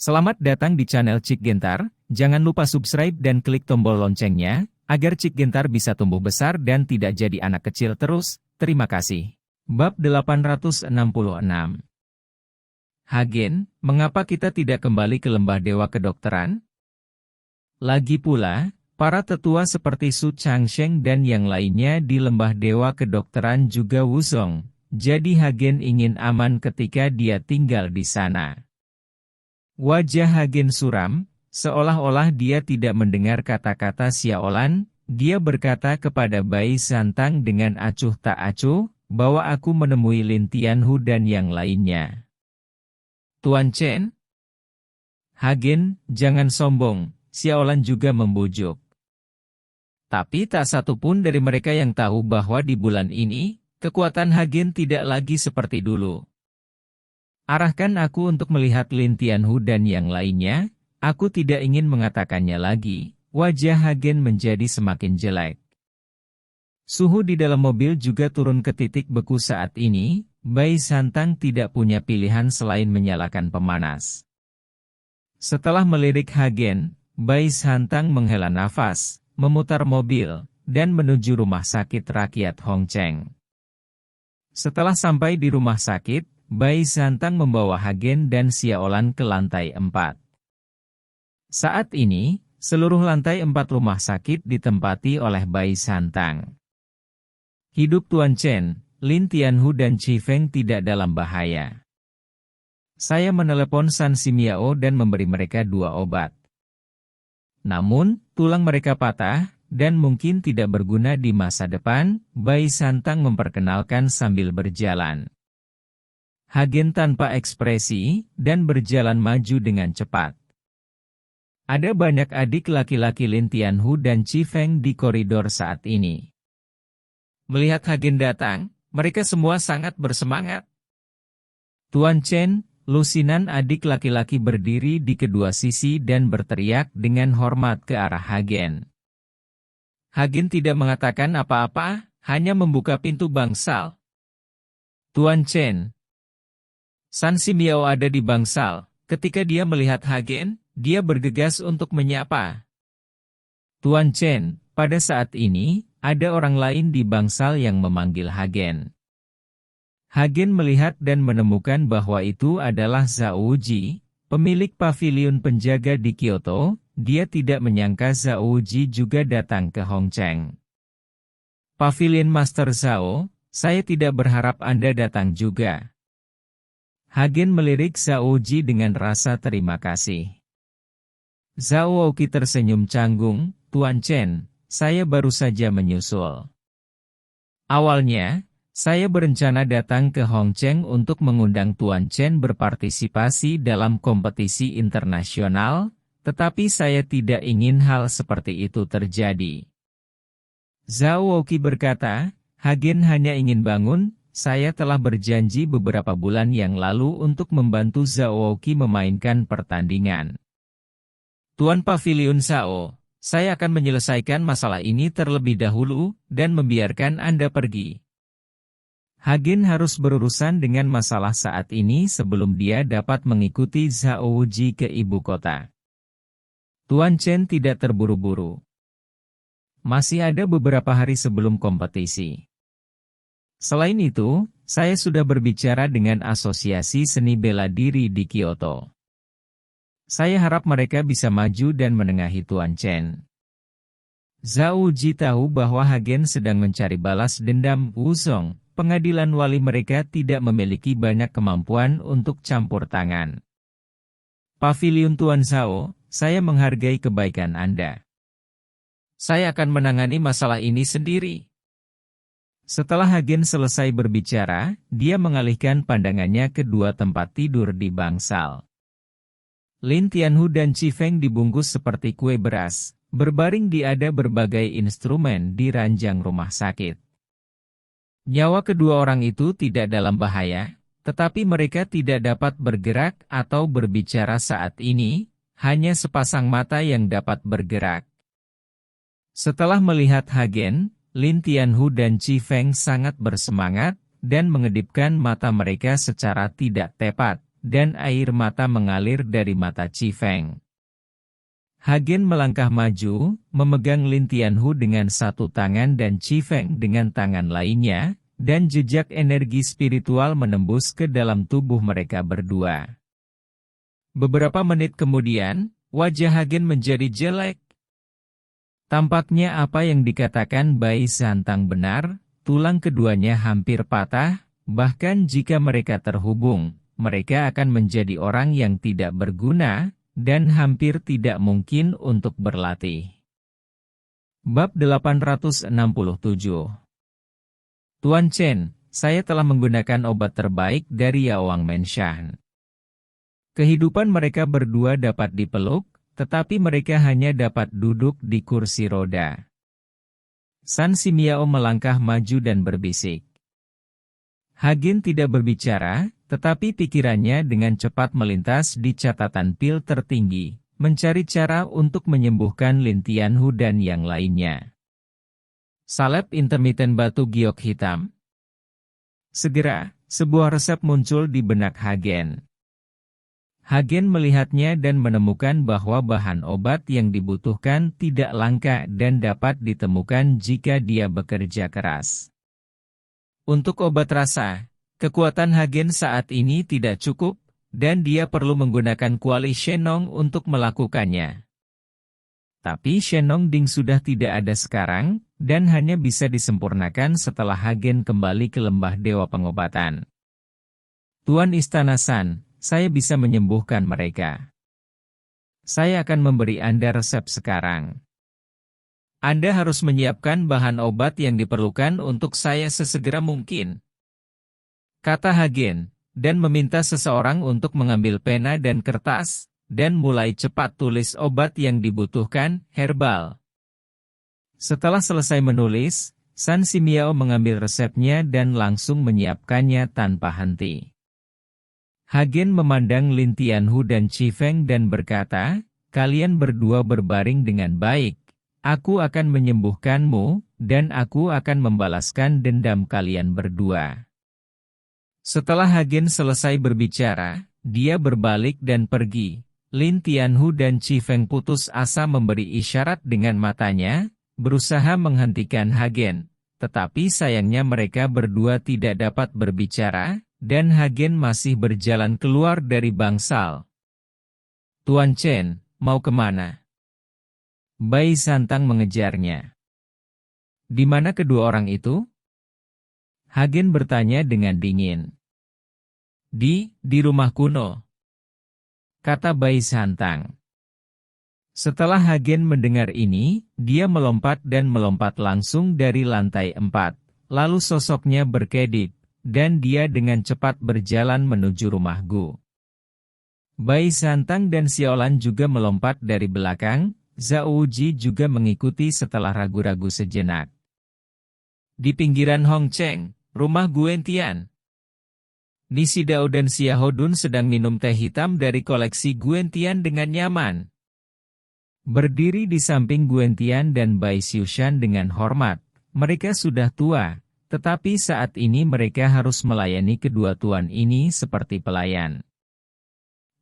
Selamat datang di channel Cik Gentar, jangan lupa subscribe dan klik tombol loncengnya, agar Cik Gentar bisa tumbuh besar dan tidak jadi anak kecil terus, terima kasih. Bab 866 Hagen, mengapa kita tidak kembali ke lembah dewa kedokteran? Lagi pula, para tetua seperti Su Changsheng dan yang lainnya di lembah dewa kedokteran juga Wuzong, jadi Hagen ingin aman ketika dia tinggal di sana. Wajah Hagen suram, seolah-olah dia tidak mendengar kata-kata Xiaolan. Dia berkata kepada Bai Santang dengan acuh tak acuh, bahwa aku menemui Lin Tianhu dan yang lainnya. Tuan Chen? Hagen, jangan sombong, Xiaolan juga membujuk. Tapi tak satu pun dari mereka yang tahu bahwa di bulan ini, kekuatan Hagen tidak lagi seperti dulu. Arahkan aku untuk melihat Lin Tianhu dan yang lainnya, aku tidak ingin mengatakannya lagi. Wajah Hagen menjadi semakin jelek. Suhu di dalam mobil juga turun ke titik beku saat ini. Bai Santang tidak punya pilihan selain menyalakan pemanas. Setelah melirik Hagen, Bai Santang menghela nafas, memutar mobil, dan menuju rumah sakit rakyat Hongcheng. Setelah sampai di rumah sakit, Bai Santang membawa Hagen dan Xiaolan ke lantai 4. Saat ini, seluruh lantai 4 rumah sakit ditempati oleh Bai Santang. Hidup Tuan Chen, Lin Tianhu dan Chi Feng tidak dalam bahaya. Saya menelepon San Simiao dan memberi mereka 2 obat. Namun, tulang mereka patah, dan mungkin tidak berguna di masa depan. Bai Santang memperkenalkan sambil berjalan. Hagen tanpa ekspresi, dan berjalan maju dengan cepat. Ada banyak adik laki-laki Lin Tianhu dan Chi Feng di koridor saat ini. Melihat Hagen datang, mereka semua sangat bersemangat. Tuan Chen, lusinan adik laki-laki berdiri di kedua sisi dan berteriak dengan hormat ke arah Hagen. Hagen tidak mengatakan apa-apa, hanya membuka pintu bangsal. Tuan Chen. San Simiao ada di bangsal. Ketika dia melihat Hagen, dia bergegas untuk menyapa. Tuan Chen, pada saat ini, ada orang lain di bangsal yang memanggil Hagen. Hagen melihat dan menemukan bahwa itu adalah Zhao Ji, pemilik paviliun penjaga di Kyoto. Dia tidak menyangka Zhao Ji juga datang ke Hongcheng. Pavilion Master Zhao, saya tidak berharap Anda datang juga. Hagen melirik Zhao Ji dengan rasa terima kasih. Zhao Oki tersenyum canggung, Tuan Chen, saya baru saja menyusul. Awalnya, saya berencana datang ke Hongcheng untuk mengundang Tuan Chen berpartisipasi dalam kompetisi internasional, tetapi saya tidak ingin hal seperti itu terjadi. Zhao Oki berkata, Hagen hanya ingin bangun. Saya telah berjanji beberapa bulan yang lalu untuk membantu Zhao Oki memainkan pertandingan. Tuan Pavilion Zhao, saya akan menyelesaikan masalah ini terlebih dahulu, dan membiarkan Anda pergi. Hagen harus berurusan dengan masalah saat ini sebelum dia dapat mengikuti Zhao Ji ke ibu kota. Tuan Chen tidak terburu-buru. Masih ada beberapa hari sebelum kompetisi. Selain itu, saya sudah berbicara dengan Asosiasi Seni Bela Diri di Kyoto. Saya harap mereka bisa maju dan menengahi Tuan Chen. Zhao Ji tahu bahwa Hagen sedang mencari balas dendam Wuzong. Pengadilan wali mereka tidak memiliki banyak kemampuan untuk campur tangan. Pavilion Tuan Zhao, saya menghargai kebaikan Anda. Saya akan menangani masalah ini sendiri. Setelah Hagen selesai berbicara, dia mengalihkan pandangannya ke 2 tempat tidur di bangsal. Lin Tianhu dan Chi Feng dibungkus seperti kue beras, berbaring di ada berbagai instrumen di ranjang rumah sakit. Nyawa kedua orang itu tidak dalam bahaya, tetapi mereka tidak dapat bergerak atau berbicara saat ini, hanya sepasang mata yang dapat bergerak. Setelah melihat Hagen, Lin Tianhu dan Chi Feng sangat bersemangat, dan mengedipkan mata mereka secara tidak tepat. dan air mata mengalir dari mata Chifeng. Hagen melangkah maju, memegang Lin Tianhu dengan satu tangan dan Chifeng dengan tangan lainnya, dan jejak energi spiritual menembus ke dalam tubuh mereka berdua. Beberapa menit kemudian, wajah Hagen menjadi jelek. Tampaknya apa yang dikatakan Bai Santang benar, tulang keduanya hampir patah, bahkan jika mereka terhubung, mereka akan menjadi orang yang tidak berguna, dan hampir tidak mungkin untuk berlatih. Bab 867. Tuan Chen, saya telah menggunakan obat terbaik dari Yaoang Menshan. Kehidupan mereka berdua dapat dipeluk, tetapi mereka hanya dapat duduk di kursi roda. San Simiao melangkah maju dan berbisik. Hagen tidak berbicara, tetapi pikirannya dengan cepat melintas di catatan pil tertinggi, mencari cara untuk menyembuhkan Lin Tianhu dan yang lainnya. Salep intermiten batu giok hitam. Segera, sebuah resep muncul di benak Hagen. Hagen melihatnya dan menemukan bahwa bahan obat yang dibutuhkan tidak langka dan dapat ditemukan jika dia bekerja keras. Untuk obat rasa, kekuatan Hagen saat ini tidak cukup, dan dia perlu menggunakan kuali Shenong untuk melakukannya. Tapi Shenong Ding sudah tidak ada sekarang, dan hanya bisa disempurnakan setelah Hagen kembali ke lembah Dewa Pengobatan. Tuan Istana San, saya bisa menyembuhkan mereka. Saya akan memberi Anda resep sekarang. Anda harus menyiapkan bahan obat yang diperlukan untuk saya sesegera mungkin, kata Hagen, dan meminta seseorang untuk mengambil pena dan kertas, dan mulai cepat tulis obat yang dibutuhkan, herbal. Setelah selesai menulis, San Simiao mengambil resepnya dan langsung menyiapkannya tanpa henti. Hagen memandang Lin Tianhu dan Chifeng dan berkata, kalian berdua berbaring dengan baik. Aku akan menyembuhkanmu, dan aku akan membalaskan dendam kalian berdua. Setelah Hagen selesai berbicara, dia berbalik dan pergi. Lin Tianhu dan Chifeng putus asa memberi isyarat dengan matanya, berusaha menghentikan Hagen. Tetapi sayangnya mereka berdua tidak dapat berbicara, dan Hagen masih berjalan keluar dari bangsal. Tuan Chen, mau kemana? Bai Santang mengejarnya. Di mana kedua orang itu? Hagen bertanya dengan dingin. Di rumah kuno, kata Bai Santang. Setelah Hagen mendengar ini, dia melompat dan melompat langsung dari lantai 4, lalu sosoknya berkedip, dan dia dengan cepat berjalan menuju rumah Gu. Bai Santang dan Xiaolan juga melompat dari belakang. Zhao Ji juga mengikuti setelah ragu-ragu sejenak. Di pinggiran Hong Cheng, rumah Guen Tian. Nisi Dao dan Xiahou Dun sedang minum teh hitam dari koleksi Guen Tian dengan nyaman. Berdiri di samping Guen Tian dan Bai Xiushan dengan hormat, mereka sudah tua, tetapi saat ini mereka harus melayani kedua tuan ini seperti pelayan.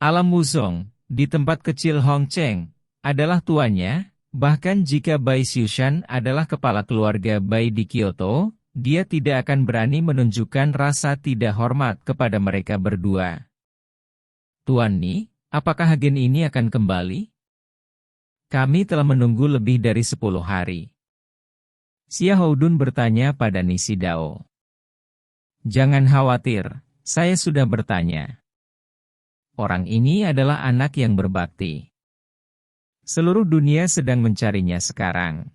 Alam Wuzong, di tempat kecil Hong Cheng, adalah tuannya, bahkan jika Bai Xiushan adalah kepala keluarga Bai di Kyoto, dia tidak akan berani menunjukkan rasa tidak hormat kepada mereka berdua. Tuan Ni, apakah Hagen ini akan kembali? Kami telah menunggu lebih dari 10 hari. Xiahou Dun bertanya pada Nisi Dao. Jangan khawatir, saya sudah bertanya. Orang ini adalah anak yang berbakti. Seluruh dunia sedang mencarinya sekarang.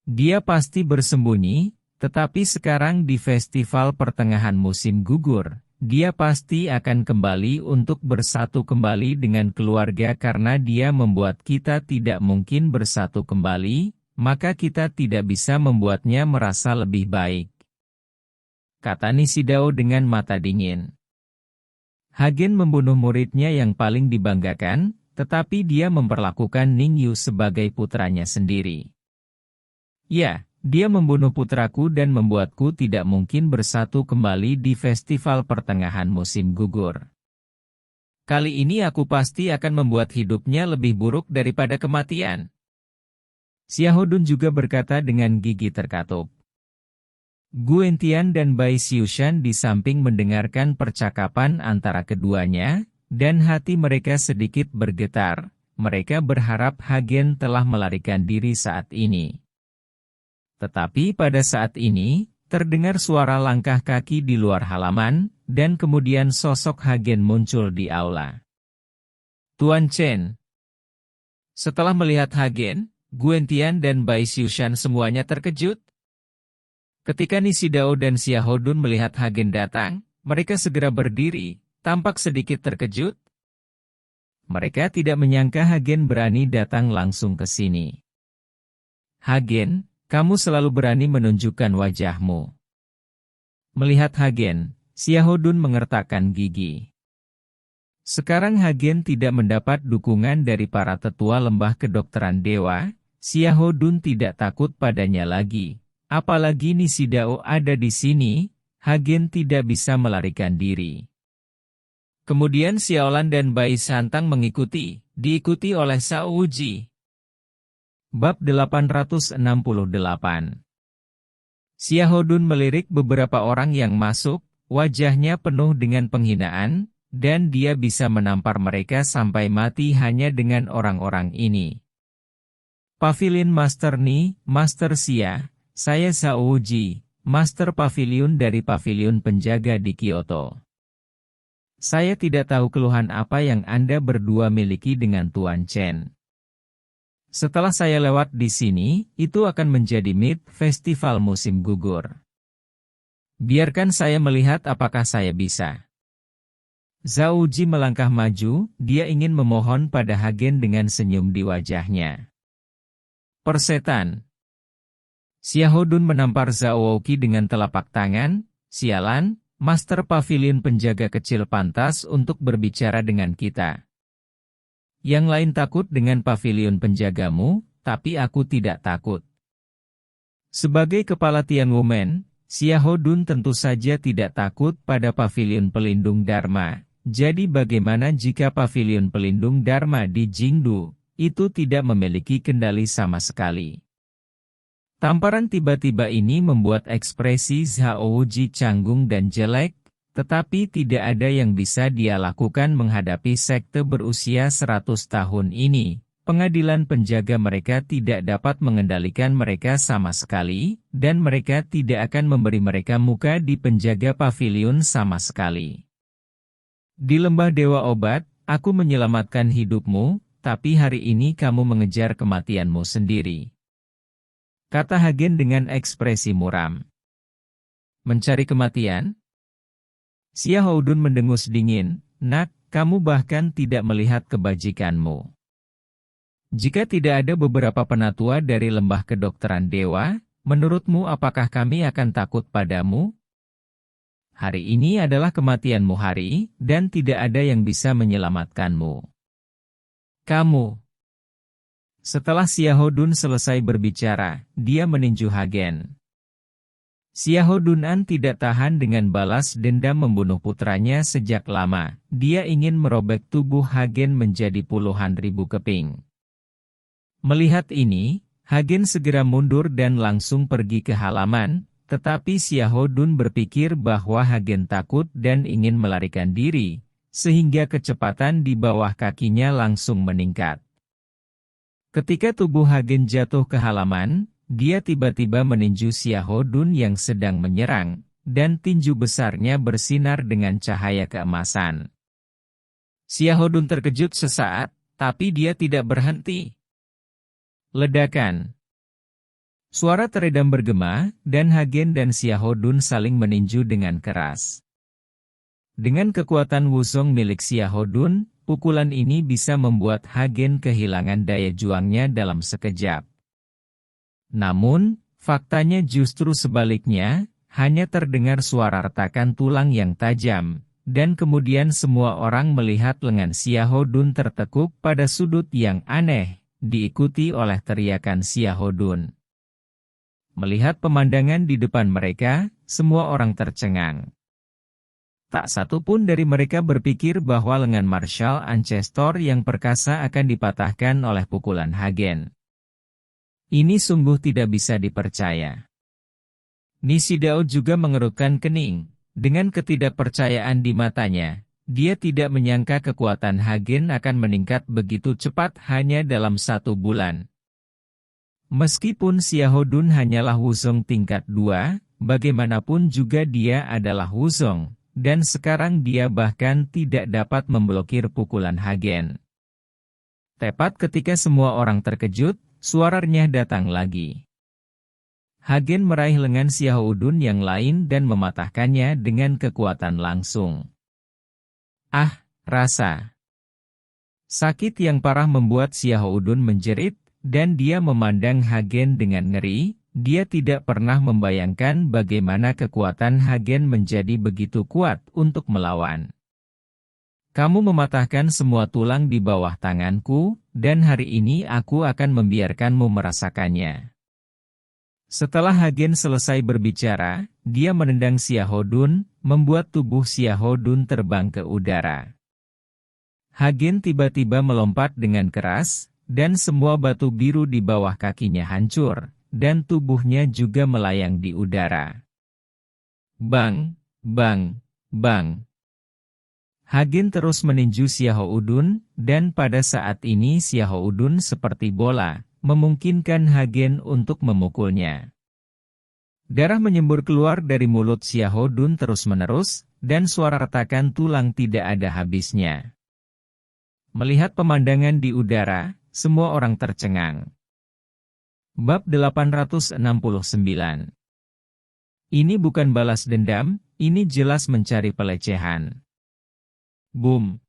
Dia pasti bersembunyi, tetapi sekarang di festival pertengahan musim gugur, dia pasti akan kembali untuk bersatu kembali dengan keluarga karena dia membuat kita tidak mungkin bersatu kembali, maka kita tidak bisa membuatnya merasa lebih baik. Kata Nisi Dao dengan mata dingin. Hagen membunuh muridnya yang paling dibanggakan, tetapi dia memperlakukan Ning Yu sebagai putranya sendiri. Ya, dia membunuh putraku dan membuatku tidak mungkin bersatu kembali di festival pertengahan musim gugur. Kali ini aku pasti akan membuat hidupnya lebih buruk daripada kematian. Xiahodun juga berkata dengan gigi terkatup. Guentian dan Bai Xiushan di samping mendengarkan percakapan antara keduanya, dan hati mereka sedikit bergetar. Mereka berharap Hagen telah melarikan diri saat ini. Tetapi pada saat ini, terdengar suara langkah kaki di luar halaman, dan kemudian sosok Hagen muncul di aula. Tuan Chen. Setelah melihat Hagen, Guentian dan Bai Xiushan semuanya terkejut. Ketika Nishidao dan Xiahodun melihat Hagen datang, mereka segera berdiri, tampak sedikit terkejut. Mereka tidak menyangka Hagen berani datang langsung ke sini. Hagen, kamu selalu berani menunjukkan wajahmu. Melihat Hagen, Xiahodun mengertakkan gigi. Sekarang Hagen tidak mendapat dukungan dari para tetua lembah kedokteran dewa, Xiahodun tidak takut padanya lagi. Apalagi Nishidao ada di sini, Hagen tidak bisa melarikan diri. Kemudian Xiaolan dan Bai Santang mengikuti, diikuti oleh Shao Wuji. Bab 868. Xiahodun melirik beberapa orang yang masuk, wajahnya penuh dengan penghinaan, dan dia bisa menampar mereka sampai mati hanya dengan orang-orang ini. Pavilion Master Ni, Master Xia. Saya Shao Wuji, Master Pavilion dari Pavilion Penjaga di Kyoto. Saya tidak tahu keluhan apa yang Anda berdua miliki dengan Tuan Chen. Setelah saya lewat di sini, itu akan menjadi festival musim gugur. Biarkan saya melihat apakah saya bisa. Shao Wuji melangkah maju, dia ingin memohon pada Hagen dengan senyum di wajahnya. Persetan. Xiahodun menampar Zhao Wouqi dengan telapak tangan. Sialan, Master Pavilion penjaga kecil pantas untuk berbicara dengan kita. Yang lain takut dengan pavilion penjagamu, tapi aku tidak takut. Sebagai kepala Tianwumen, Xiahodun tentu saja tidak takut pada pavilion pelindung Dharma. Jadi bagaimana jika pavilion pelindung Dharma di Jingdu, itu tidak memiliki kendali sama sekali. Tamparan tiba-tiba ini membuat ekspresi Zhao Wuji canggung dan jelek, tetapi tidak ada yang bisa dia lakukan menghadapi sekte berusia 100 tahun ini. Pengadilan penjaga mereka tidak dapat mengendalikan mereka sama sekali, dan mereka tidak akan memberi mereka muka di penjaga pavilion sama sekali. Di lembah Dewa Obat, aku menyelamatkan hidupmu, tapi hari ini kamu mengejar kematianmu sendiri. Kata Hagen dengan ekspresi muram. Mencari kematian? Xiahodun mendengus dingin, nak, kamu bahkan tidak melihat kebajikanmu. Jika tidak ada beberapa penatua dari lembah kedokteran dewa, menurutmu apakah kami akan takut padamu? Hari ini adalah kematianmu hari, dan tidak ada yang bisa menyelamatkanmu. Kamu. Setelah Xiahodun selesai berbicara, dia meninju Hagen. Xiahodunan tidak tahan dengan balas dendam membunuh putranya sejak lama. Dia ingin merobek tubuh Hagen menjadi puluhan ribu keping. Melihat ini, Hagen segera mundur dan langsung pergi ke halaman, tetapi Xiahodun berpikir bahwa Hagen takut dan ingin melarikan diri, sehingga kecepatan di bawah kakinya langsung meningkat. Ketika tubuh Hagen jatuh ke halaman, dia tiba-tiba meninju Xiahodun yang sedang menyerang, dan tinju besarnya bersinar dengan cahaya keemasan. Xiahodun terkejut sesaat, tapi dia tidak berhenti. Ledakan. Suara teredam bergema, dan Hagen dan Xiahodun saling meninju dengan keras. Dengan kekuatan wusong milik Xiahodun, pukulan ini bisa membuat Hagen kehilangan daya juangnya dalam sekejap. Namun, faktanya justru sebaliknya, hanya terdengar suara retakan tulang yang tajam, dan kemudian semua orang melihat lengan Xiahodun tertekuk pada sudut yang aneh, diikuti oleh teriakan Xiahodun. Melihat pemandangan di depan mereka, semua orang tercengang. Tak satu pun dari mereka berpikir bahwa lengan Marshal Ancestor yang perkasa akan dipatahkan oleh pukulan Hagen. Ini sungguh tidak bisa dipercaya. Nishidao juga mengerutkan kening. Dengan ketidakpercayaan di matanya, dia tidak menyangka kekuatan Hagen akan meningkat begitu cepat hanya dalam 1 bulan. Meskipun Xiaodun hanyalah Wuzong tingkat 2, bagaimanapun juga dia adalah Wuzong, dan sekarang dia bahkan tidak dapat memblokir pukulan Hagen. Tepat ketika semua orang terkejut, suaranya datang lagi. Hagen meraih lengan Xiaodun yang lain dan mematahkannya dengan kekuatan langsung. Ah, rasa sakit yang parah membuat Xiaodun menjerit, dan dia memandang Hagen dengan ngeri. Dia tidak pernah membayangkan bagaimana kekuatan Hagen menjadi begitu kuat untuk melawan. Kamu mematahkan semua tulang di bawah tanganku, dan hari ini aku akan membiarkanmu merasakannya. Setelah Hagen selesai berbicara, dia menendang Xiaodun, membuat tubuh Xiaodun terbang ke udara. Hagen tiba-tiba melompat dengan keras, dan semua batu biru di bawah kakinya hancur, dan tubuhnya juga melayang di udara. Bang, bang, bang. Hagen terus meninju Xiaodun, dan pada saat ini Xiaodun seperti bola, memungkinkan Hagen untuk memukulnya. Darah menyembur keluar dari mulut Xiaodun terus-menerus, dan suara retakan tulang tidak ada habisnya. Melihat pemandangan di udara, semua orang tercengang. Bab 869. Ini bukan balas dendam, ini jelas mencari pelecehan. Boom!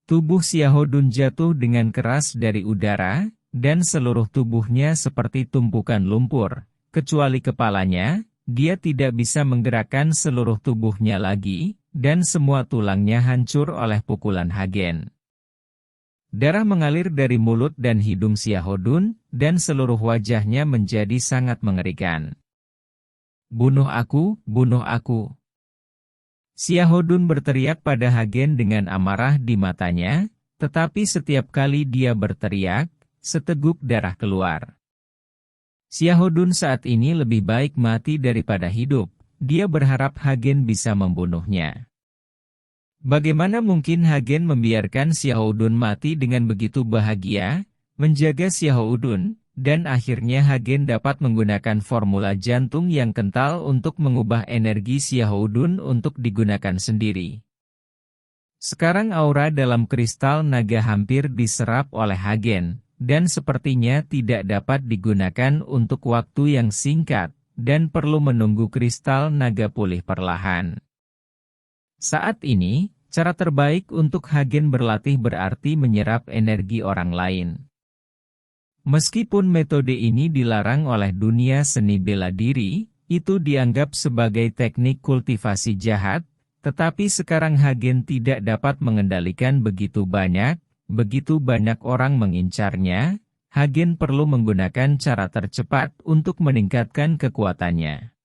Tubuh Xiaodun jatuh dengan keras dari udara, dan seluruh tubuhnya seperti tumpukan lumpur, kecuali kepalanya. Dia tidak bisa menggerakkan seluruh tubuhnya lagi, dan semua tulangnya hancur oleh pukulan Hagen. Darah mengalir dari mulut dan hidung Xiaodun, dan seluruh wajahnya menjadi sangat mengerikan. Bunuh aku, bunuh aku. Xiaodun berteriak pada Hagen dengan amarah di matanya, tetapi setiap kali dia berteriak, seteguk darah keluar. Xiaodun saat ini lebih baik mati daripada hidup. Dia berharap Hagen bisa membunuhnya. Bagaimana mungkin Hagen membiarkan Xiaodun mati dengan begitu bahagia, menjaga Xiaodun, dan akhirnya Hagen dapat menggunakan formula jantung yang kental untuk mengubah energi Xiaodun untuk digunakan sendiri. Sekarang aura dalam kristal naga hampir diserap oleh Hagen, dan sepertinya tidak dapat digunakan untuk waktu yang singkat, dan perlu menunggu kristal naga pulih perlahan. Saat ini, cara terbaik untuk Hagen berlatih berarti menyerap energi orang lain. Meskipun metode ini dilarang oleh dunia seni bela diri, itu dianggap sebagai teknik kultivasi jahat, tetapi sekarang Hagen tidak dapat mengendalikan begitu banyak orang mengincarnya. Hagen perlu menggunakan cara tercepat untuk meningkatkan kekuatannya.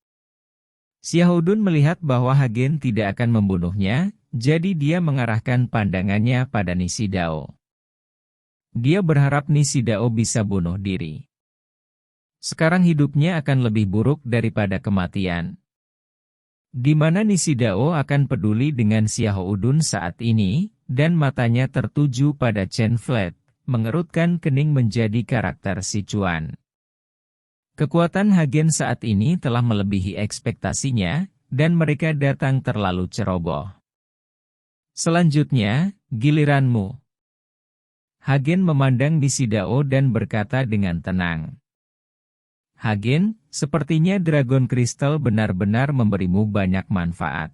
Xiaodun melihat bahwa Hagen tidak akan membunuhnya, jadi dia mengarahkan pandangannya pada Nishidao. Dia berharap Nishidao bisa bunuh diri. Sekarang hidupnya akan lebih buruk daripada kematian. Di mana Nishidao akan peduli dengan Xiaodun saat ini, dan matanya tertuju pada Chen Flat, mengerutkan kening menjadi karakter Sichuan. Kekuatan Hagen saat ini telah melebihi ekspektasinya, dan mereka datang terlalu ceroboh. Selanjutnya, giliranmu. Hagen memandang Nishidao dan berkata dengan tenang. Hagen, sepertinya Dragon Crystal benar-benar memberimu banyak manfaat.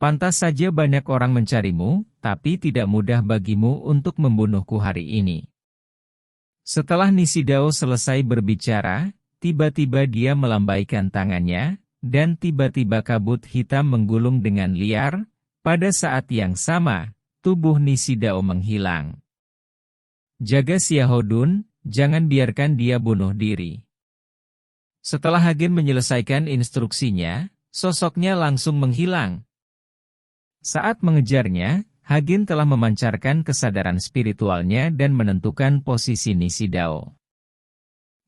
Pantas saja banyak orang mencarimu, tapi tidak mudah bagimu untuk membunuhku hari ini. Setelah Nishidao selesai berbicara, tiba-tiba dia melambaikan tangannya, dan tiba-tiba kabut hitam menggulung dengan liar. Pada saat yang sama, tubuh Nishidao menghilang. Jaga Xiaodun, jangan biarkan dia bunuh diri. Setelah Hagen menyelesaikan instruksinya, sosoknya langsung menghilang. Saat mengejarnya, Hagen telah memancarkan kesadaran spiritualnya dan menentukan posisi Nishidao.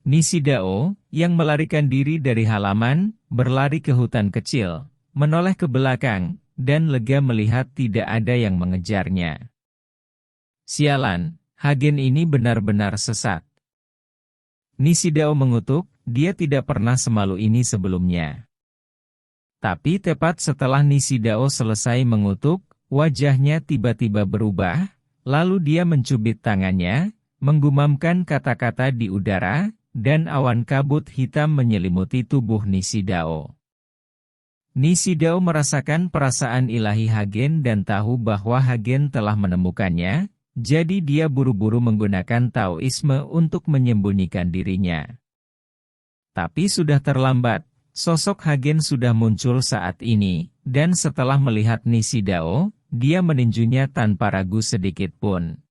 Nishidao, yang melarikan diri dari halaman, berlari ke hutan kecil, menoleh ke belakang, dan lega melihat tidak ada yang mengejarnya. Sialan, Hagen ini benar-benar sesat. Nishidao mengutuk, dia tidak pernah semalu ini sebelumnya. Tapi tepat setelah Nishidao selesai mengutuk, wajahnya tiba-tiba berubah, lalu dia mencubit tangannya, menggumamkan kata-kata di udara, dan awan kabut hitam menyelimuti tubuh Nishidao. Nishidao merasakan perasaan ilahi Hagen dan tahu bahwa Hagen telah menemukannya, jadi dia buru-buru menggunakan Taoisme untuk menyembunyikan dirinya. Tapi sudah terlambat. Sosok Hagen sudah muncul saat ini, dan setelah melihat Nishidao, dia meninjunya tanpa ragu sedikit pun.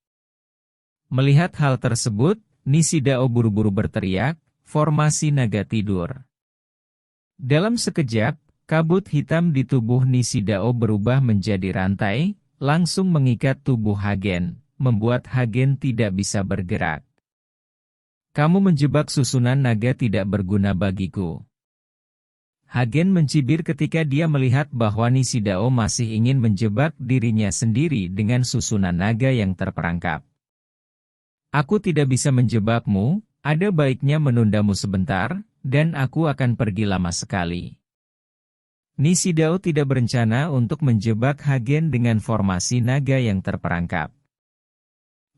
Melihat hal tersebut, Nishidao buru-buru berteriak, "Formasi naga tidur." Dalam sekejap, kabut hitam di tubuh Nishidao berubah menjadi rantai, langsung mengikat tubuh Hagen, membuat Hagen tidak bisa bergerak. "Kamu menjebak susunan naga tidak berguna bagiku." Hagen mencibir ketika dia melihat bahwa Nishidao masih ingin menjebak dirinya sendiri dengan susunan naga yang terperangkap. "Aku tidak bisa menjebakmu, ada baiknya menundamu sebentar, dan aku akan pergi lama sekali." Nishidao tidak berencana untuk menjebak Hagen dengan formasi naga yang terperangkap.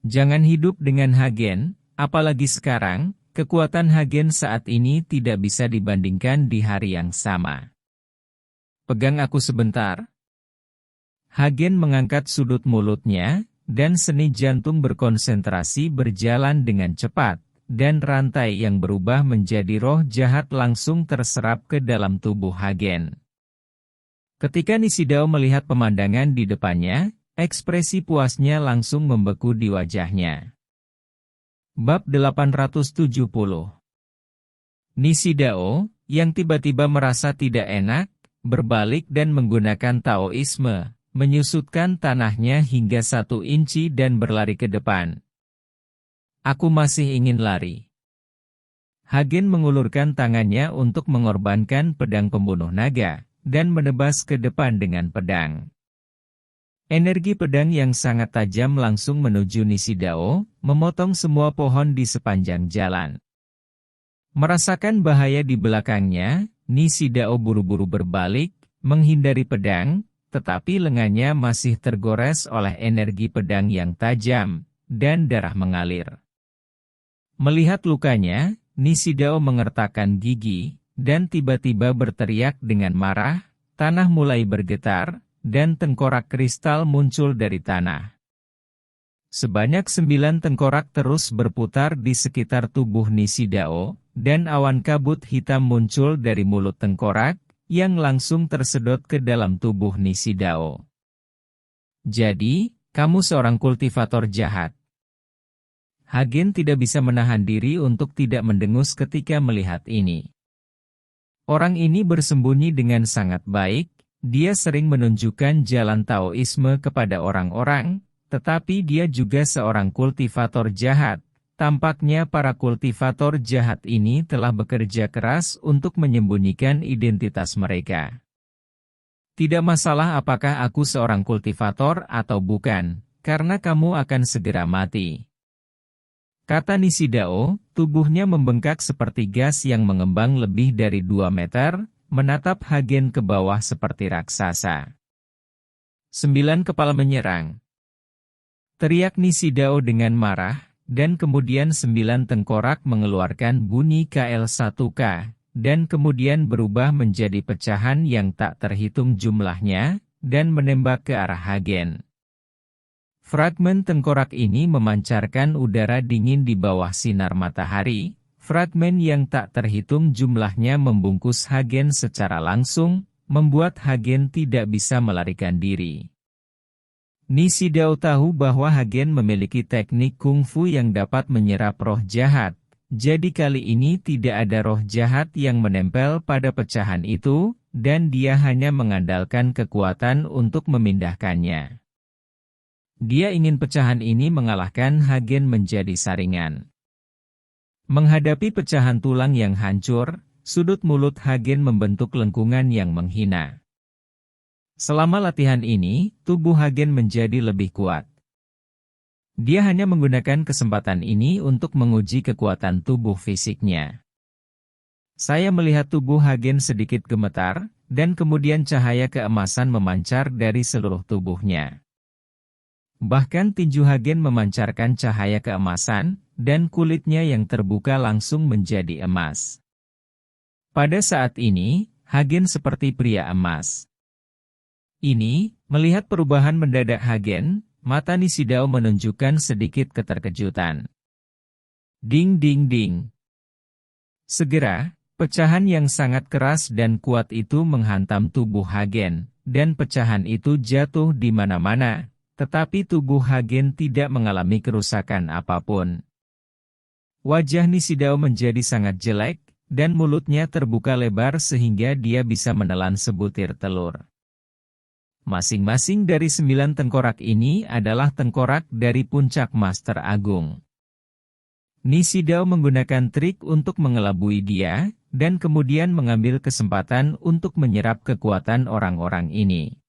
Jangan hidup dengan Hagen, apalagi sekarang. Kekuatan Hagen saat ini tidak bisa dibandingkan di hari yang sama. "Pegang aku sebentar." Hagen mengangkat sudut mulutnya, dan seni jantung berkonsentrasi berjalan dengan cepat, dan rantai yang berubah menjadi roh jahat langsung terserap ke dalam tubuh Hagen. Ketika Nishidao melihat pemandangan di depannya, ekspresi puasnya langsung membeku di wajahnya. Bab 870. Nishidao, yang tiba-tiba merasa tidak enak, berbalik dan menggunakan Taoisme, menyusutkan tanahnya hingga 1 inci dan berlari ke depan. "Aku masih ingin lari." Hagen mengulurkan tangannya untuk mengorbankan pedang pembunuh naga, dan menebas ke depan dengan pedang. Energi pedang yang sangat tajam langsung menuju Nishidao, memotong semua pohon di sepanjang jalan. Merasakan bahaya di belakangnya, Nishidao buru-buru berbalik, menghindari pedang, tetapi lengannya masih tergores oleh energi pedang yang tajam, dan darah mengalir. Melihat lukanya, Nishidao mengertakkan gigi, dan tiba-tiba berteriak dengan marah, tanah mulai bergetar, dan tengkorak kristal muncul dari tanah. Sebanyak 9 tengkorak terus berputar di sekitar tubuh Nishidao, dan awan kabut hitam muncul dari mulut tengkorak, yang langsung tersedot ke dalam tubuh Nishidao. "Jadi, kamu seorang kultivator jahat." Hagen tidak bisa menahan diri untuk tidak mendengus ketika melihat ini. Orang ini bersembunyi dengan sangat baik. Dia sering menunjukkan jalan Taoisme kepada orang-orang, tetapi dia juga seorang kultivator jahat. Tampaknya para kultivator jahat ini telah bekerja keras untuk menyembunyikan identitas mereka. "Tidak masalah apakah aku seorang kultivator atau bukan, karena kamu akan segera mati," kata Nishidao, tubuhnya membengkak seperti gas yang mengembang lebih dari 2 meter, menatap Hagen ke bawah seperti raksasa. 9 kepala menyerang. Teriak Nishidao dengan marah, dan kemudian 9 tengkorak mengeluarkan bunyi KL1K, dan kemudian berubah menjadi pecahan yang tak terhitung jumlahnya, dan menembak ke arah Hagen. Fragmen tengkorak ini memancarkan udara dingin di bawah sinar matahari. Fragmen yang tak terhitung jumlahnya membungkus Hagen secara langsung, membuat Hagen tidak bisa melarikan diri. Nishidao tahu bahwa Hagen memiliki teknik kungfu yang dapat menyerap roh jahat, jadi kali ini tidak ada roh jahat yang menempel pada pecahan itu, dan dia hanya mengandalkan kekuatan untuk memindahkannya. Dia ingin pecahan ini mengalahkan Hagen menjadi saringan. Menghadapi pecahan tulang yang hancur, sudut mulut Hagen membentuk lengkungan yang menghina. Selama latihan ini, tubuh Hagen menjadi lebih kuat. Dia hanya menggunakan kesempatan ini untuk menguji kekuatan tubuh fisiknya. Saya melihat tubuh Hagen sedikit gemetar, dan kemudian cahaya keemasan memancar dari seluruh tubuhnya. Bahkan tinju Hagen memancarkan cahaya keemasan, dan kulitnya yang terbuka langsung menjadi emas. Pada saat ini, Hagen seperti pria emas. Melihat perubahan mendadak Hagen, mata Nishidao menunjukkan sedikit keterkejutan. Ding ding ding. Segera, pecahan yang sangat keras dan kuat itu menghantam tubuh Hagen, dan pecahan itu jatuh di mana-mana, tetapi tubuh Hagen tidak mengalami kerusakan apapun. Wajah Nishidao menjadi sangat jelek, dan mulutnya terbuka lebar sehingga dia bisa menelan sebutir telur. Masing-masing dari 9 tengkorak ini adalah tengkorak dari puncak Master Agung. Nishidao menggunakan trik untuk mengelabui dia, dan kemudian mengambil kesempatan untuk menyerap kekuatan orang-orang ini.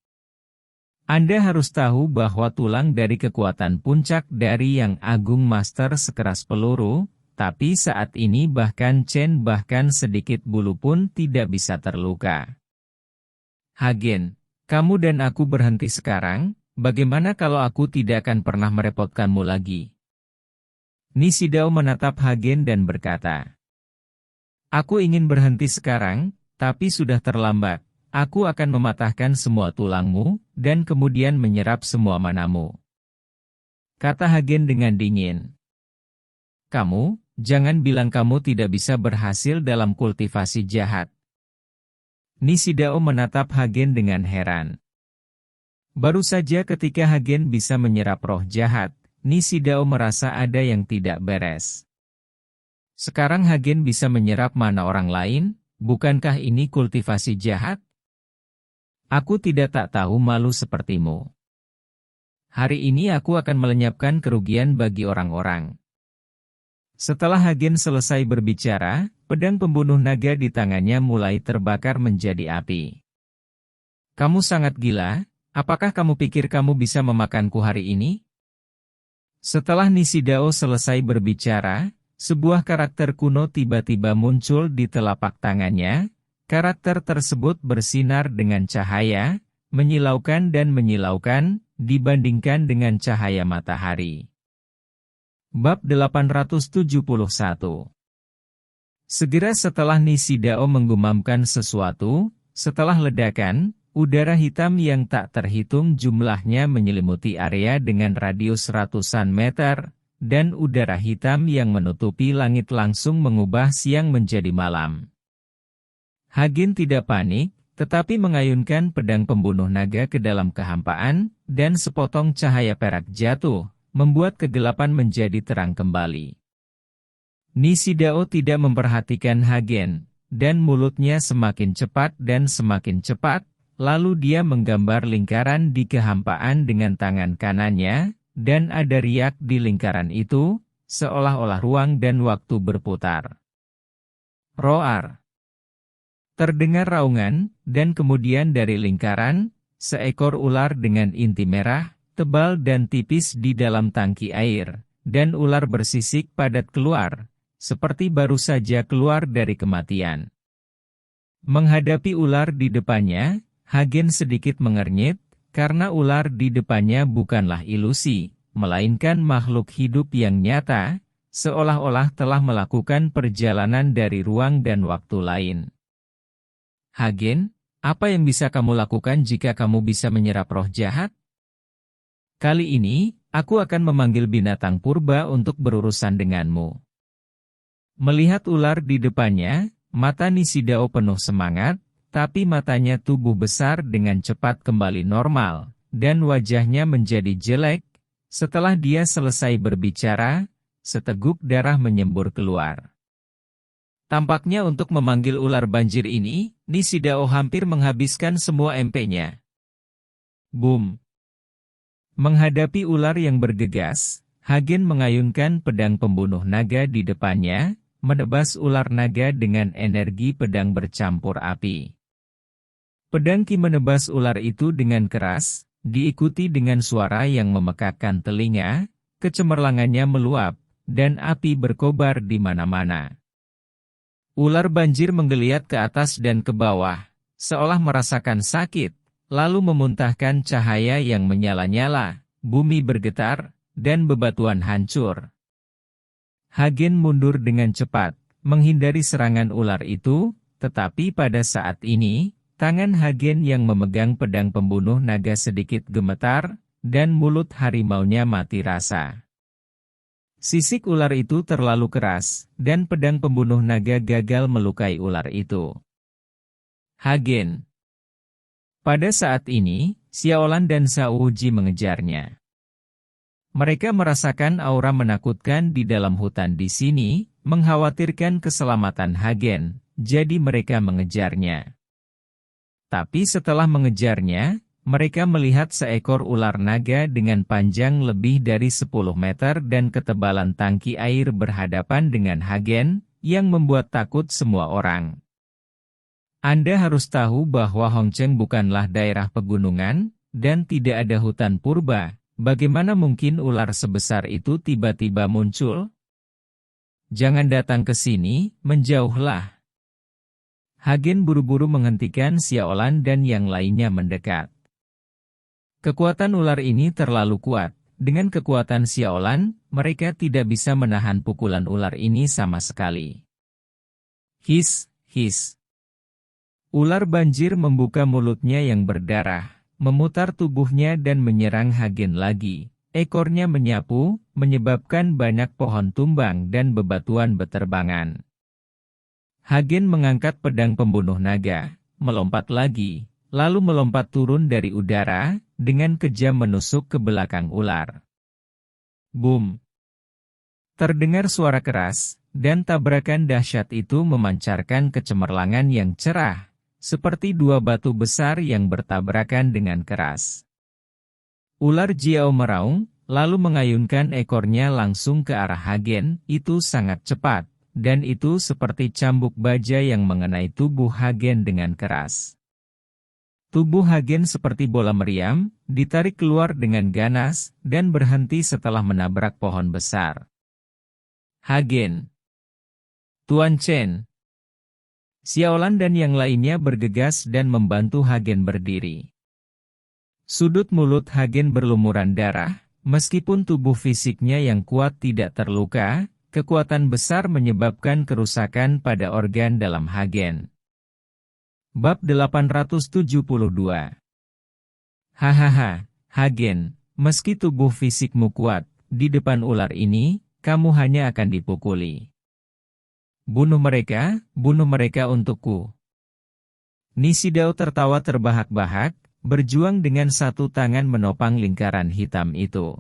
Anda harus tahu bahwa tulang dari kekuatan puncak dari Yang Agung Master sekeras peluru, tapi saat ini bahkan sedikit bulu pun tidak bisa terluka. Hagen, kamu dan aku berhenti sekarang, bagaimana kalau aku tidak akan pernah merepotkanmu lagi? Nishidao menatap Hagen dan berkata, aku ingin berhenti sekarang, tapi sudah terlambat. Aku akan mematahkan semua tulangmu, dan kemudian menyerap semua manamu. Kata Hagen dengan dingin. Kamu, jangan bilang kamu tidak bisa berhasil dalam kultivasi jahat. Nishidao menatap Hagen dengan heran. Baru saja ketika Hagen bisa menyerap roh jahat, Nishidao merasa ada yang tidak beres. Sekarang Hagen bisa menyerap mana orang lain, bukankah ini kultivasi jahat? Aku tak tahu malu sepertimu. Hari ini aku akan melenyapkan kerugian bagi orang-orang. Setelah Hagen selesai berbicara, pedang pembunuh naga di tangannya mulai terbakar menjadi api. Kamu sangat gila, apakah kamu pikir kamu bisa memakanku hari ini? Setelah Nishidao selesai berbicara, sebuah karakter kuno tiba-tiba muncul di telapak tangannya. Karakter tersebut bersinar dengan cahaya, menyilaukan dibandingkan dengan cahaya matahari. Bab 871. Segera setelah Nishidao menggumamkan sesuatu, setelah ledakan, udara hitam yang tak terhitung jumlahnya menyelimuti area dengan radius ratusan meter, dan udara hitam yang menutupi langit langsung mengubah siang menjadi malam. Hagen tidak panik, tetapi mengayunkan pedang pembunuh naga ke dalam kehampaan, dan sepotong cahaya perak jatuh, membuat kegelapan menjadi terang kembali. Nishidao tidak memperhatikan Hagen, dan mulutnya semakin cepat, lalu dia menggambar lingkaran di kehampaan dengan tangan kanannya, dan ada riak di lingkaran itu, seolah-olah ruang dan waktu berputar. Roar. Terdengar raungan, dan kemudian dari lingkaran, seekor ular dengan inti merah, tebal dan tipis di dalam tangki air, dan ular bersisik padat keluar, seperti baru saja keluar dari kematian. Menghadapi ular di depannya, Hagen sedikit mengernyit, karena ular di depannya bukanlah ilusi, melainkan makhluk hidup yang nyata, seolah-olah telah melakukan perjalanan dari ruang dan waktu lain. Hagen, apa yang bisa kamu lakukan jika kamu bisa menyerap roh jahat? Kali ini, aku akan memanggil binatang purba untuk berurusan denganmu. Melihat ular di depannya, mata Nishidao penuh semangat, tapi matanya tumbuh besar dengan cepat kembali normal, dan wajahnya menjadi jelek. Setelah dia selesai berbicara, seteguk darah menyembur keluar. Tampaknya untuk memanggil ular banjir ini, Nishidao hampir menghabiskan semua MP-nya. Boom! Menghadapi ular yang bergegas, Hagen mengayunkan pedang pembunuh naga di depannya, menebas ular naga dengan energi pedang bercampur api. Pedang Ki menebas ular itu dengan keras, diikuti dengan suara yang memekakkan telinga, kecemerlangannya meluap, dan api berkobar di mana-mana. Ular banjir menggeliat ke atas dan ke bawah, seolah merasakan sakit, lalu memuntahkan cahaya yang menyala-nyala, bumi bergetar, dan bebatuan hancur. Hagen mundur dengan cepat, menghindari serangan ular itu, tetapi pada saat ini, tangan Hagen yang memegang pedang pembunuh naga sedikit gemetar, dan mulut harimaunya mati rasa. Sisik ular itu terlalu keras, dan pedang pembunuh naga gagal melukai ular itu. Hagen. Pada saat ini, Xiaolan dan Shao Ji mengejarnya. Mereka merasakan aura menakutkan di dalam hutan di sini, mengkhawatirkan keselamatan Hagen, jadi mereka mengejarnya. Tapi setelah mengejarnya, mereka melihat seekor ular naga dengan panjang lebih dari 10 meter dan ketebalan tangki air berhadapan dengan Hagen, yang membuat takut semua orang. Anda harus tahu bahwa Hongcheng bukanlah daerah pegunungan, dan tidak ada hutan purba. Bagaimana mungkin ular sebesar itu tiba-tiba muncul? Jangan datang ke sini, menjauhlah. Hagen buru-buru menghentikan Xiaolan dan yang lainnya mendekat. Kekuatan ular ini terlalu kuat. Dengan kekuatan Xiaolan, mereka tidak bisa menahan pukulan ular ini sama sekali. His, his. Ular banjir membuka mulutnya yang berdarah, memutar tubuhnya dan menyerang Hagen lagi. Ekornya menyapu, menyebabkan banyak pohon tumbang dan bebatuan beterbangan. Hagen mengangkat pedang pembunuh naga, melompat lagi, lalu melompat turun dari udara, dengan kejam menusuk ke belakang ular. Boom! Terdengar suara keras, dan tabrakan dahsyat itu memancarkan kecemerlangan yang cerah, seperti dua batu besar yang bertabrakan dengan keras. Ular Jiao meraung, lalu mengayunkan ekornya langsung ke arah Hagen, itu sangat cepat, dan itu seperti cambuk baja yang mengenai tubuh Hagen dengan keras. Tubuh Hagen seperti bola meriam, ditarik keluar dengan ganas, dan berhenti setelah menabrak pohon besar. Hagen. Tuan Chen. Xiaolan dan yang lainnya bergegas dan membantu Hagen berdiri. Sudut mulut Hagen berlumuran darah, meskipun tubuh fisiknya yang kuat tidak terluka, kekuatan besar menyebabkan kerusakan pada organ dalam Hagen. Bab 872. Hahaha, Hagen, meski tubuh fisikmu kuat, di depan ular ini, kamu hanya akan dipukuli. Bunuh mereka untukku. Nishidao tertawa terbahak-bahak, berjuang dengan satu tangan menopang lingkaran hitam itu.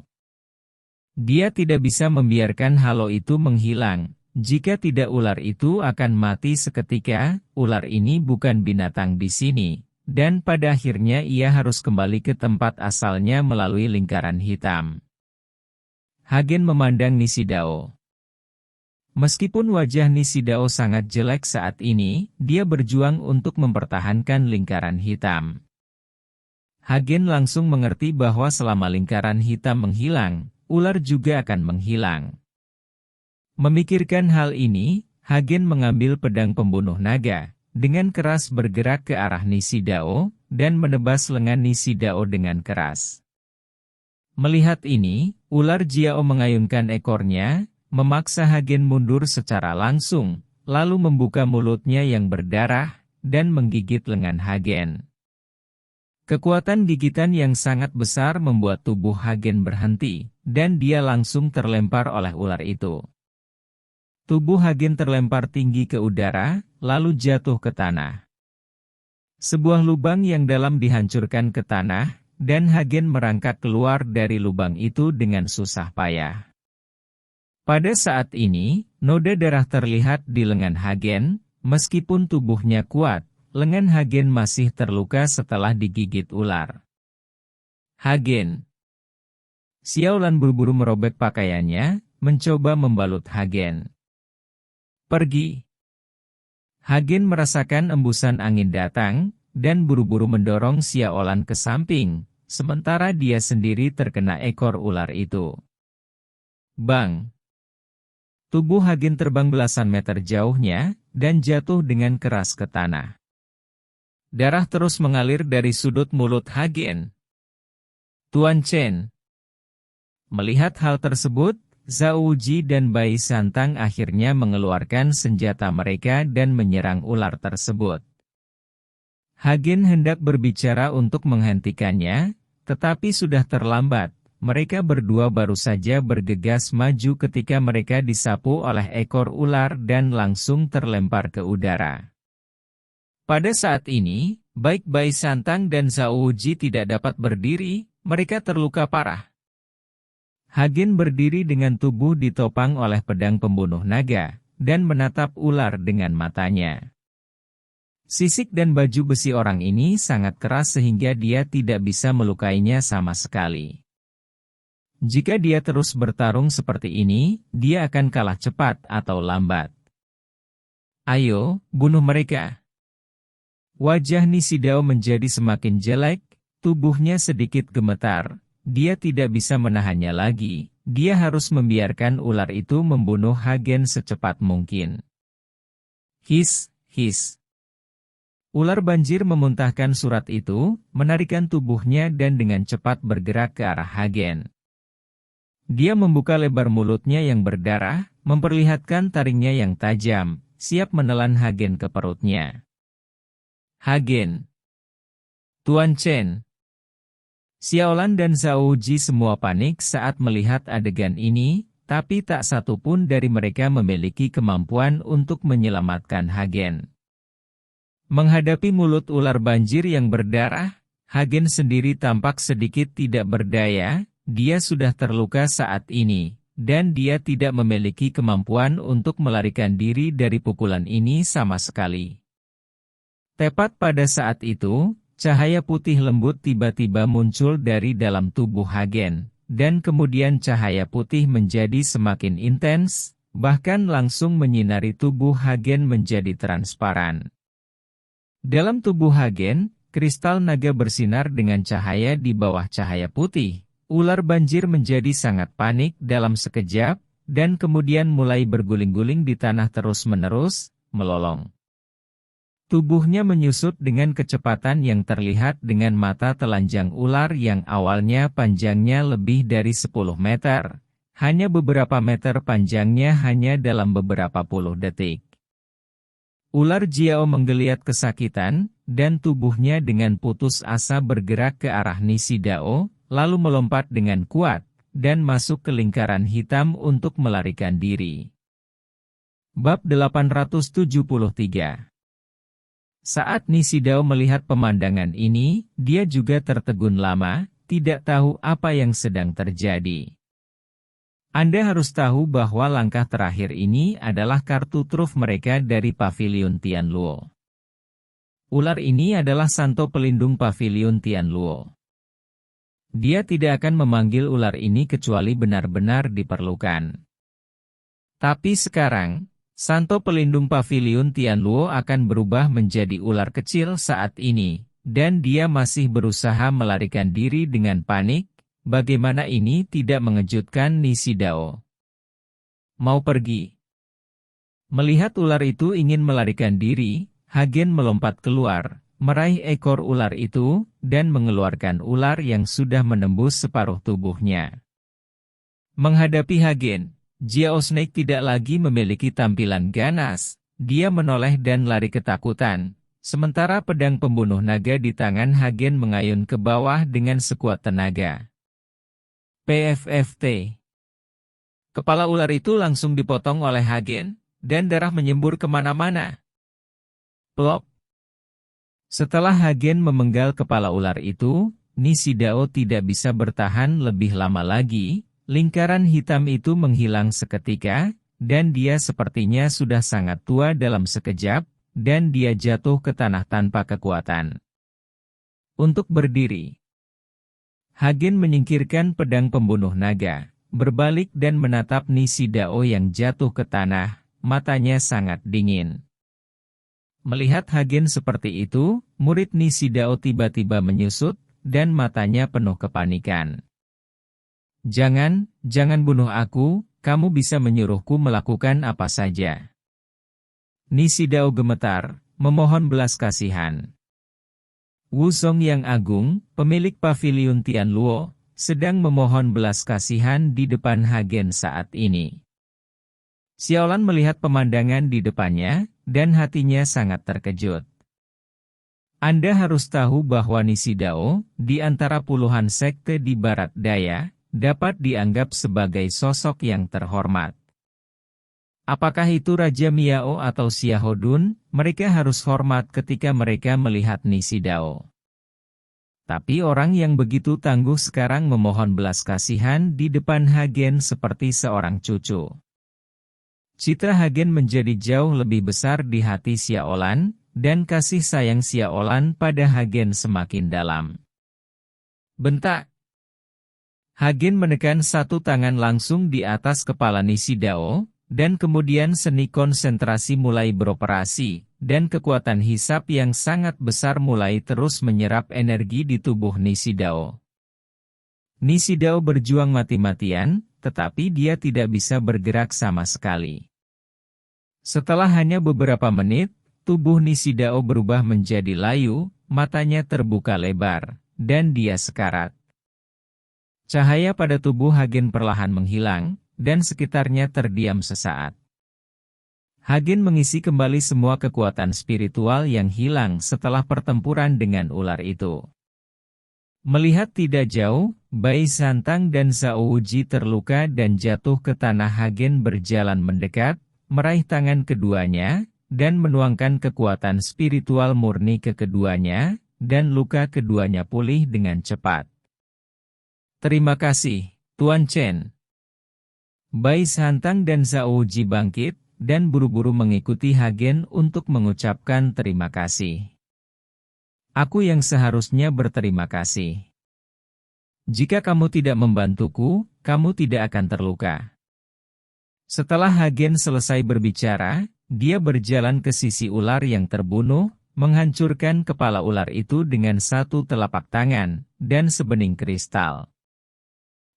Dia tidak bisa membiarkan halo itu menghilang. Jika tidak ular itu akan mati seketika. Ular ini bukan binatang di sini, dan pada akhirnya ia harus kembali ke tempat asalnya melalui lingkaran hitam. Hagen memandang Nishidao. Meskipun wajah Nishidao sangat jelek saat ini, dia berjuang untuk mempertahankan lingkaran hitam. Hagen langsung mengerti bahwa selama lingkaran hitam menghilang, ular juga akan menghilang. Memikirkan hal ini, Hagen mengambil pedang pembunuh naga, dengan keras bergerak ke arah Nishidao, dan menebas lengan Nishidao dengan keras. Melihat ini, ular Jiao mengayunkan ekornya, memaksa Hagen mundur secara langsung, lalu membuka mulutnya yang berdarah, dan menggigit lengan Hagen. Kekuatan gigitan yang sangat besar membuat tubuh Hagen berhenti, dan dia langsung terlempar oleh ular itu. Tubuh Hagen terlempar tinggi ke udara, lalu jatuh ke tanah. Sebuah lubang yang dalam dihancurkan ke tanah, dan Hagen merangkak keluar dari lubang itu dengan susah payah. Pada saat ini, noda darah terlihat di lengan Hagen. Meskipun tubuhnya kuat, lengan Hagen masih terluka setelah digigit ular. Hagen. Xiaolan buru-buru merobek pakaiannya, mencoba membalut Hagen. Pergi. Hagen merasakan embusan angin datang, dan buru-buru mendorong Xiaolan ke samping, sementara dia sendiri terkena ekor ular itu. Bang! Tubuh Hagen terbang belasan meter jauhnya, dan jatuh dengan keras ke tanah. Darah terus mengalir dari sudut mulut Hagen. Tuan Chen. Melihat hal tersebut, Zhao Ji dan Bai Santang akhirnya mengeluarkan senjata mereka dan menyerang ular tersebut. Hagen hendak berbicara untuk menghentikannya, tetapi sudah terlambat. Mereka berdua baru saja bergegas maju ketika mereka disapu oleh ekor ular dan langsung terlempar ke udara. Pada saat ini, baik Bai Santang dan Zhao Ji tidak dapat berdiri, mereka terluka parah. Hagen berdiri dengan tubuh ditopang oleh pedang pembunuh naga, dan menatap ular dengan matanya. Sisik dan baju besi orang ini sangat keras sehingga dia tidak bisa melukainya sama sekali. Jika dia terus bertarung seperti ini, dia akan kalah cepat atau lambat. Ayo, bunuh mereka. Wajah Nishidao menjadi semakin jelek, tubuhnya sedikit gemetar. Dia tidak bisa menahannya lagi, dia harus membiarkan ular itu membunuh Hagen secepat mungkin. His, his. Ular banjir memuntahkan surat itu, menarikan tubuhnya dan dengan cepat bergerak ke arah Hagen. Dia membuka lebar mulutnya yang berdarah, memperlihatkan taringnya yang tajam, siap menelan Hagen ke perutnya. Hagen. Tuan Chen. Xiaolan dan Zhao Ji semua panik saat melihat adegan ini, tapi tak satu pun dari mereka memiliki kemampuan untuk menyelamatkan Hagen. Menghadapi mulut ular banjir yang berdarah, Hagen sendiri tampak sedikit tidak berdaya. Dia sudah terluka saat ini, dan dia tidak memiliki kemampuan untuk melarikan diri dari pukulan ini sama sekali. Tepat pada saat itu, cahaya putih lembut tiba-tiba muncul dari dalam tubuh Hagen, dan kemudian cahaya putih menjadi semakin intens, bahkan langsung menyinari tubuh Hagen menjadi transparan. Dalam tubuh Hagen, kristal naga bersinar dengan cahaya di bawah cahaya putih. Ular banjir menjadi sangat panik dalam sekejap, dan kemudian mulai berguling-guling di tanah terus-menerus, melolong. Tubuhnya menyusut dengan kecepatan yang terlihat dengan mata telanjang ular yang awalnya panjangnya lebih dari 10 meter. Hanya beberapa meter panjangnya hanya dalam beberapa puluh detik. Ular Jiao menggeliat kesakitan, dan tubuhnya dengan putus asa bergerak ke arah Nishidao, lalu melompat dengan kuat, dan masuk ke lingkaran hitam untuk melarikan diri. Bab 873. Saat Nishidao melihat pemandangan ini, dia juga tertegun lama, tidak tahu apa yang sedang terjadi. Anda harus tahu bahwa langkah terakhir ini adalah kartu truf mereka dari Paviliun Tianluo. Ular ini adalah santo pelindung Paviliun Tianluo. Dia tidak akan memanggil ular ini kecuali benar-benar diperlukan. Tapi sekarang, santo pelindung Paviliun Tianluo akan berubah menjadi ular kecil saat ini, dan dia masih berusaha melarikan diri dengan panik. Bagaimana ini tidak mengejutkan Nishidao? Mau pergi? Melihat ular itu ingin melarikan diri, Hagen melompat keluar, meraih ekor ular itu, dan mengeluarkan ular yang sudah menembus separuh tubuhnya. Menghadapi Hagen, Jiao Snake tidak lagi memiliki tampilan ganas, dia menoleh dan lari ketakutan, sementara pedang pembunuh naga di tangan Hagen mengayun ke bawah dengan sekuat tenaga. PFFT. Kepala ular itu langsung dipotong oleh Hagen, dan darah menyembur kemana-mana. Plop. Setelah Hagen memenggal kepala ular itu, Nishidao tidak bisa bertahan lebih lama lagi, Lingkaran hitam itu menghilang seketika, dan dia sepertinya sudah sangat tua dalam sekejap, dan dia jatuh ke tanah tanpa kekuatan untuk berdiri. Hagen menyingkirkan pedang pembunuh naga, berbalik dan menatap Nishidao yang jatuh ke tanah, matanya sangat dingin. Melihat Hagen seperti itu, murid Nishidao tiba-tiba menyusut, dan matanya penuh kepanikan. Jangan bunuh aku, kamu bisa menyuruhku melakukan apa saja. Nishidao gemetar, memohon belas kasihan. Wuzong yang agung, pemilik paviliun Tianluo, sedang memohon belas kasihan di depan Hagen saat ini. Xiaolan melihat pemandangan di depannya, dan hatinya sangat terkejut. Anda harus tahu bahwa Nishidao, di antara puluhan sekte di Barat Daya, dapat dianggap sebagai sosok yang terhormat. Apakah itu Raja Miao atau Xiaohudun, mereka harus hormat ketika mereka melihat Nishidao. Tapi orang yang begitu tangguh sekarang memohon belas kasihan di depan Hagen seperti seorang cucu. Citra Hagen menjadi jauh lebih besar di hati Xiaolan, dan kasih sayang Xiaolan pada Hagen semakin dalam. Bentak! Hagen menekan satu tangan langsung di atas kepala Nishidao, dan kemudian seni konsentrasi mulai beroperasi, dan kekuatan hisap yang sangat besar mulai terus menyerap energi di tubuh Nishidao. Nishidao berjuang mati-matian, tetapi dia tidak bisa bergerak sama sekali. Setelah hanya beberapa menit, tubuh Nishidao berubah menjadi layu, matanya terbuka lebar, dan dia sekarat. Cahaya pada tubuh Hagen perlahan menghilang, dan sekitarnya terdiam sesaat. Hagen mengisi kembali semua kekuatan spiritual yang hilang setelah pertempuran dengan ular itu. Melihat tidak jauh, Bai Santang dan Zhao Wuji terluka dan jatuh ke tanah. Hagen berjalan mendekat, meraih tangan keduanya, dan menuangkan kekuatan spiritual murni ke keduanya, dan luka keduanya pulih dengan cepat. Terima kasih, Tuan Chen. Bai Santang dan Zhao Wuji bangkit, dan buru-buru mengikuti Hagen untuk mengucapkan terima kasih. Aku yang seharusnya berterima kasih. Jika kamu tidak membantuku, kamu tidak akan terluka. Setelah Hagen selesai berbicara, dia berjalan ke sisi ular yang terbunuh, menghancurkan kepala ular itu dengan satu telapak tangan, dan sebening kristal.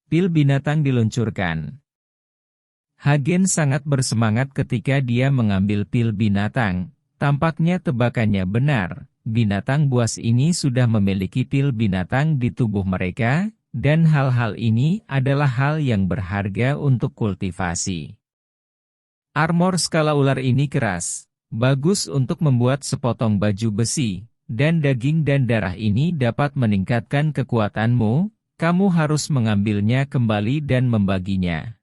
Pil binatang diluncurkan. Hagen sangat bersemangat ketika dia mengambil pil binatang. Tampaknya tebakannya benar, binatang buas ini sudah memiliki pil binatang di tubuh mereka, dan hal-hal ini adalah hal yang berharga untuk kultivasi. Armor skala ular ini keras, bagus untuk membuat sepotong baju besi, dan daging dan darah ini dapat meningkatkan kekuatanmu. Kamu harus mengambilnya kembali dan membaginya,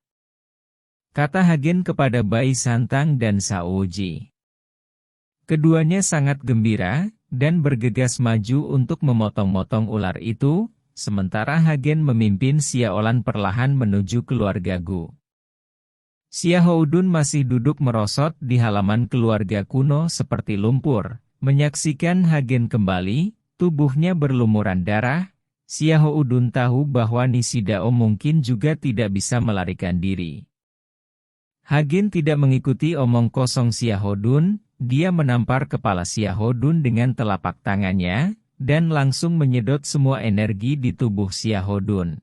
kata Hagen kepada Bai Santang dan Zhao Wuji. Keduanya sangat gembira, dan bergegas maju untuk memotong-motong ular itu, sementara Hagen memimpin Xiaolan perlahan menuju keluarga Gu. Xiaohudun masih duduk merosot di halaman keluarga kuno seperti lumpur, menyaksikan Hagen kembali, tubuhnya berlumuran darah. Xiaohudun tahu bahwa Nishidao mungkin juga tidak bisa melarikan diri. Hagen tidak mengikuti omong kosong Xiaohudun, dia menampar kepala Xiaohudun dengan telapak tangannya, dan langsung menyedot semua energi di tubuh Xiaohudun.